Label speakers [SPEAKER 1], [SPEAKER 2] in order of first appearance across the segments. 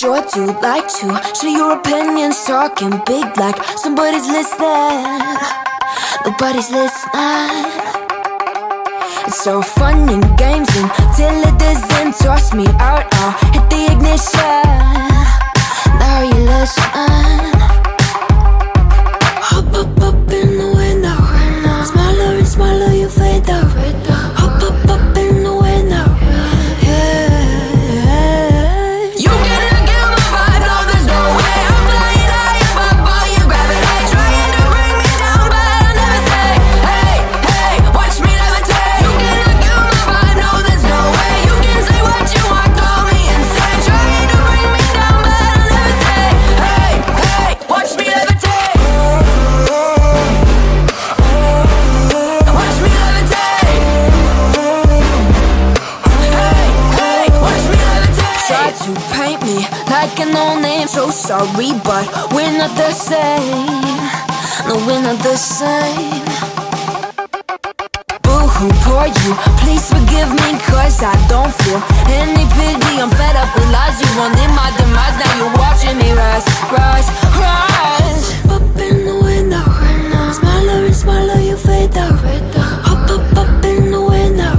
[SPEAKER 1] sure do like to share your opinions, talking big like somebody's listening. Nobody's listening. It's so fun and games until it doesn't. Toss me out, I'll hit the ignition. Now you listen. Hop up in the window. Smaller and smaller you fade out. Hop up in the window. Like a no name, so sorry, but we're not the same. No, we're not the same. Boo-hoo, poor you, please forgive me, cause I don't feel any pity. I'm fed up with lies, you wanted my demise. Now you're watching me rise, rise, rise. Up in the window, smaller and smaller you fade out. Hop up in the window.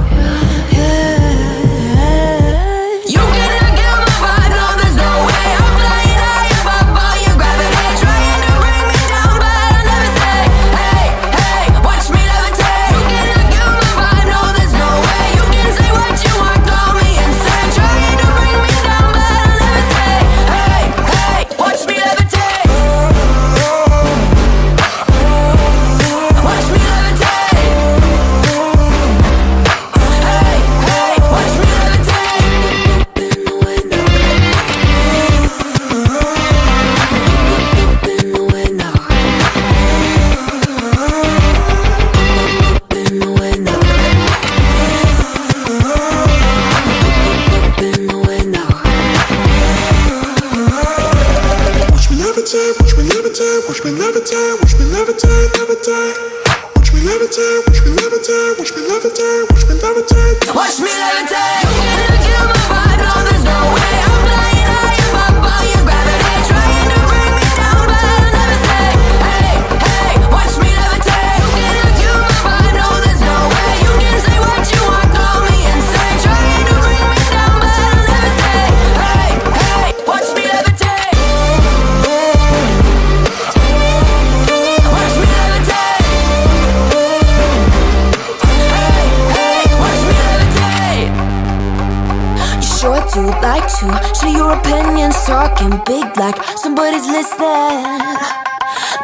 [SPEAKER 1] Like to share your opinions, talking big like somebody's listening.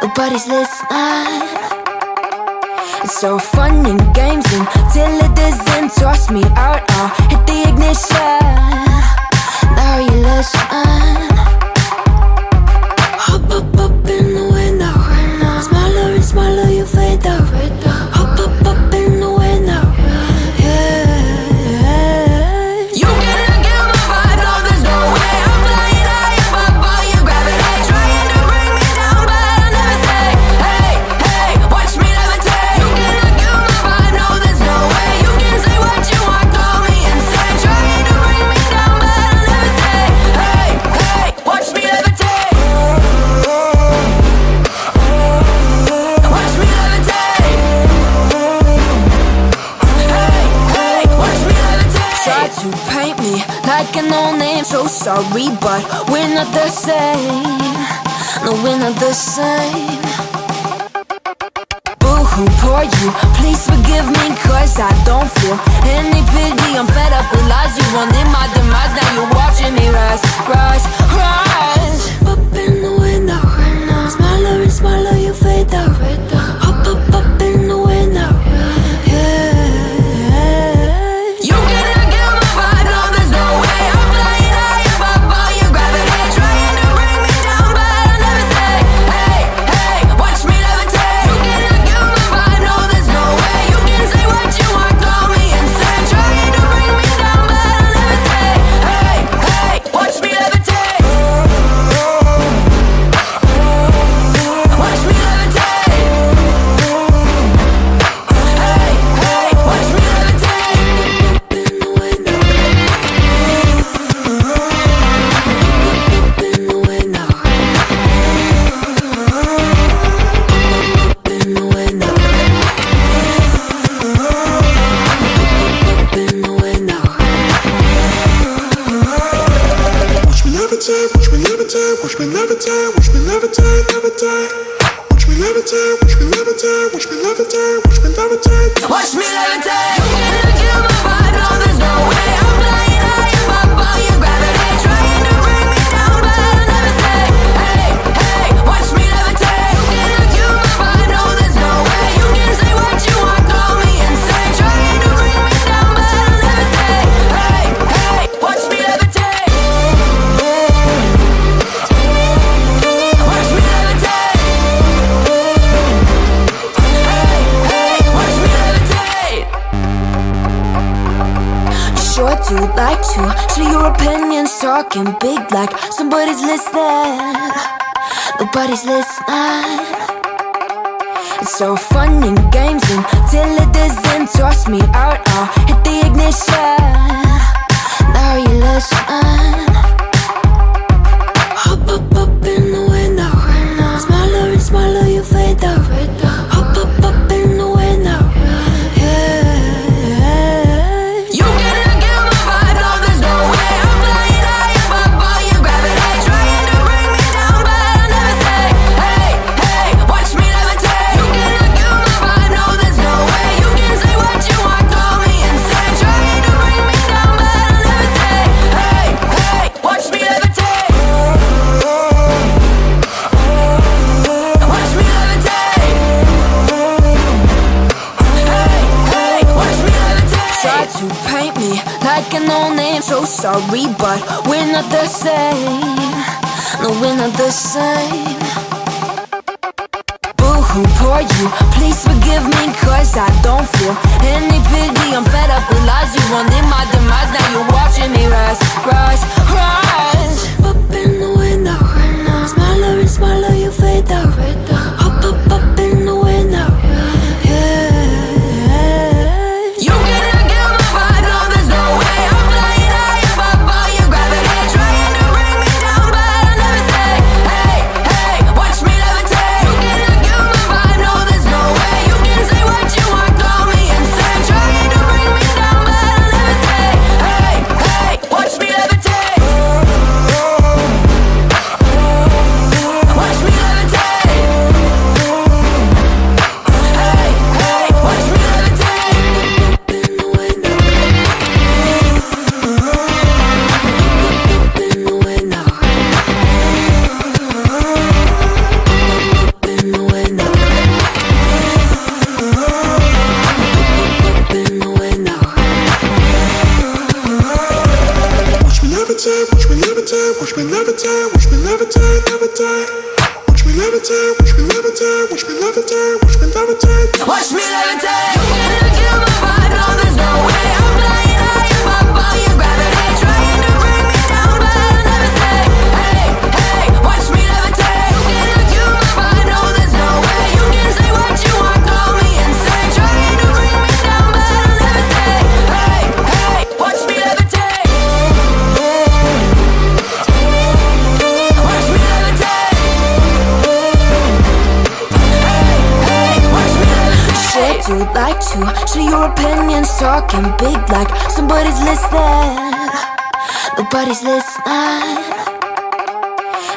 [SPEAKER 1] Nobody's listening. It's so fun and games until it doesn't. Toss me out, I'll hit the ignition. Now you listen. Hop up in the window. Smaller and smaller you fade out. Hop up in the window. Like a no name, so sorry, but we're not the same. No, we're not the same. Boo-hoo, poor you, please forgive me, cause I don't feel any pity. I'm fed up with lies, you wanted my demise. Now you're watching me rise, rise, rise. Up in the window, smaller and smaller you fade out. Hop up in the window. Watch me levitate.
[SPEAKER 2] levitate, watch me levitate, watch me levitate, watch me levitate, levitate. Watch me levitate, watch me levitate, watch me levitate, watch me levitate.
[SPEAKER 1] Watch me levitate. You cannot kill my vibe, no, there's no way. I'm flying high above all your gravity, trying to bring me down, but I'll never stay. Hey, hey, watch me levitate. You cannot kill my vibe, no, there's no way. You can say what you want, call me insane, trying to bring me down, but I'll never stay. Hey, hey, watch me levitate. Watch me levitate. Hey, hey, watch me levitate. Sure do like to share your opinions, talking big like somebody's listening. Nobody's listening. It's so fun and games until it doesn't. Toss me out, I'll hit the ignition. Now you listen. Hop up in the window. Smaller and smaller you fade out. Hop up in the window. Yeah. You cannot kill my vibe, no, there's no way. I'm flying high above all your gravity, trying to bring me down, but I'll never stay. Hey, hey, watch me levitate. You cannot kill my vibe, no, there's no way. You can say what you want, call me insane, trying to bring me down, but I'll never stay. Hey, hey, watch me levitate. Watch me levitate. Hey, hey, watch me levitate. Try to paint me like an old name, so sorry, but we're not the same. No, we're not the same. Boo-hoo, poor you, please forgive me, cause I don't feel any pity. I'm fed up with lies, you wanted my demise. Now you're watching me rise, rise, rise. Up in the window. Smaller and smaller you fade out. Hop up in the window. Yeah. You cannot kill my vibe, no, there's no way. I'm flying high above all your gravity, trying to bring me down, but I'll never stay. Hey, hey, watch me levitate. You cannot kill my vibe, no, there's no way. You can say what you want, call me insane, trying to bring me down, but I'll never stay. Hey, hey, watch me levitate. Watch me levitate. Hey, hey, watch me levitate. Up in the window. Up in the window. Up in the window. Up in the window.
[SPEAKER 2] Watch me levitate, watch me levitate, watch me levitate, watch me levitate, levitate. Watch me levitate, watch me levitate, watch me levitate, watch me levitate.
[SPEAKER 1] Watch me levitate. You cannot kill my vibe, no, there's no way. I'm flying high above all your gravity, trying to bring me down, but I'll never stay. Hey, hey, watch me levitate. You cannot kill my vibe, no, there's no way. You can say what you want, call me insane, trying to bring me down, but I'll never stay. Hey, hey, watch me levitate. Watch me levitate. Hey, hey, watch me levitate. Sure do like to share your opinions, talking big like somebody's listening. Nobody's listening.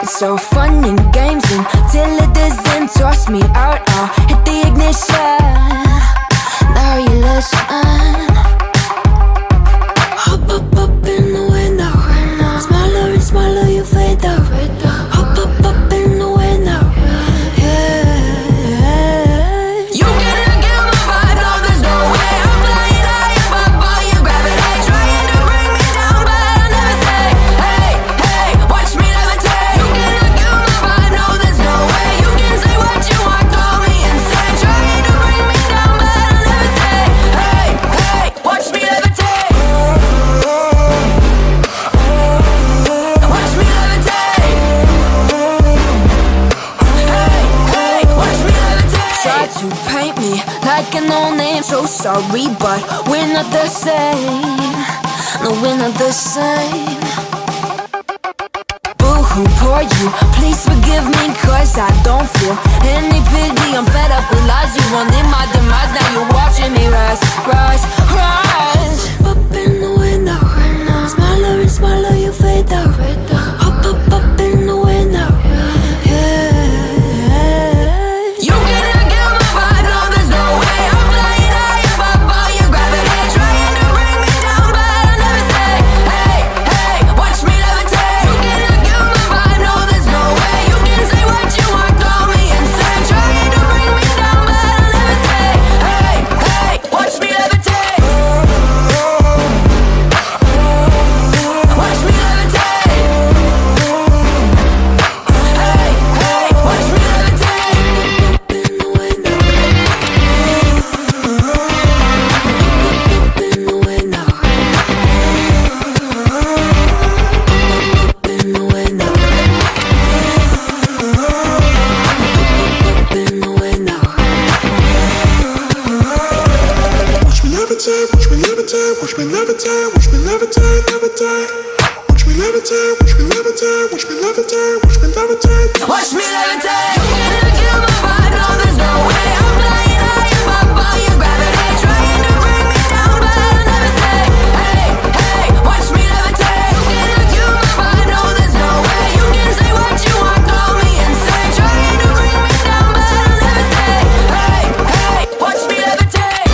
[SPEAKER 1] It's so fun and games until it doesn't. Toss me out, I'll hit the ignition. Now you listen. Hop up in the window. Smaller and smaller you fade out. Hop up in the window. Yeah. You cannot kill my vibe, no, there's no way. I'm flying high above all your gravity, trying to bring me down, but I'll never stay. Hey, hey, watch me levitate. You cannot kill my vibe, no, there's no way. You can say what you want, call me insane, trying to bring me down, but I'll never stay. Hey, hey, watch me levitate. Watch me levitate. Hey, hey, watch me levitate. Try to paint me like an old name, so sorry, but we're not the same. No, we're not the same. Boo-hoo, poor you, please forgive me, cause I don't feel any pity. I'm fed up with lies, you wanted my demise. Now you're watching me rise, rise, rise. Up in the window. Smaller and smaller you fade out. Hop up
[SPEAKER 2] levitate, watch me levitate, watch me levitate.
[SPEAKER 1] Watch me levitate. You cannot kill my vibe, no, there's no way. I'm flying high above all your gravity, trying to bring me down, but I'll never stay. Hey, hey, watch me levitate. You cannot kill my vibe, no, there's no way. You can say what you want, call me insane, trying to bring me down, but I'll never stay. Hey, hey, watch me levitate.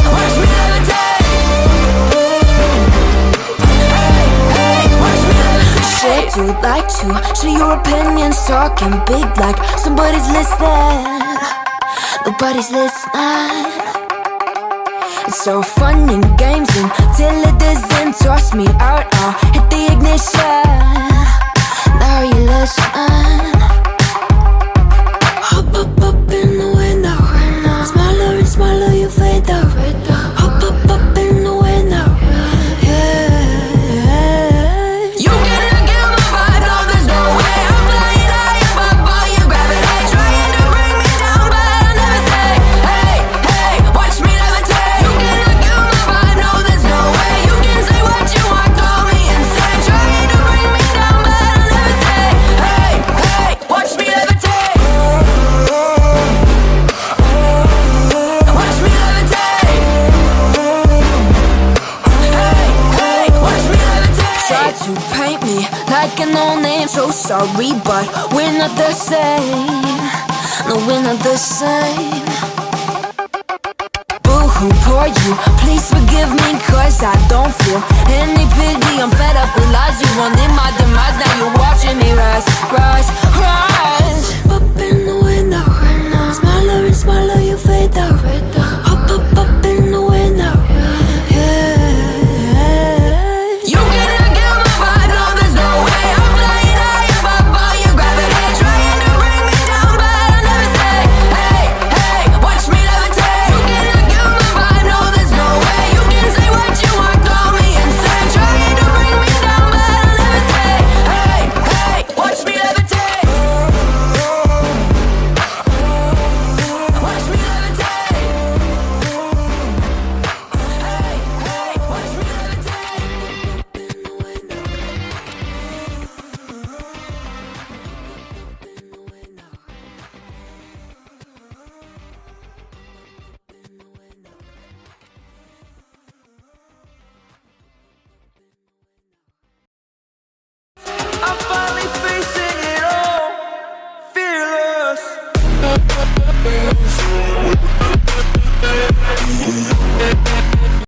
[SPEAKER 1] Watch me levitate. Shit, you'd like to share your opinions, talking big like somebody's listening. Nobody's listening. It's so fun and games until it doesn't. Toss me out, I'll hit the ignition. Now you listen. Hop up in the window. Smaller and smaller you fade out. Hop up in the window. You cannot kill my vibe, no, there's no way. I'm flying high above all your gravity, trying to bring me down, but I'll never stay. Hey, hey, watch me levitate. You cannot kill my vibe, no, there's no way. You can say what you want, call me insane, trying to bring me down, but I'll never stay. Hey, hey, watch me levitate. Watch me levitate. Hey, hey, watch me levitate. Try to paint me like a no-name, so sorry, but we're not the same. No, we're not the same. Boo-hoo, poor you, please forgive me, cause I don't feel any pity. I'm fed up with lies, you wanted my demise, now you're watching me rise, rise, rise. Up in the window, smaller and smaller you fade out. Hop up in the window. You cannot kill my vibe, no, there's no way. I'm flying high above all your gravity, trying to bring me down, but I'll never stay. Hey, hey, watch me levitate. You cannot kill my vibe, no, there's no way. You can say what you want, call me insane, trying to bring me down, but I'll never stay. Hey, hey, watch me levitate. Watch me levitate. Hey, hey, watch me levitate.
[SPEAKER 3] I'm finally facing it all, fearless.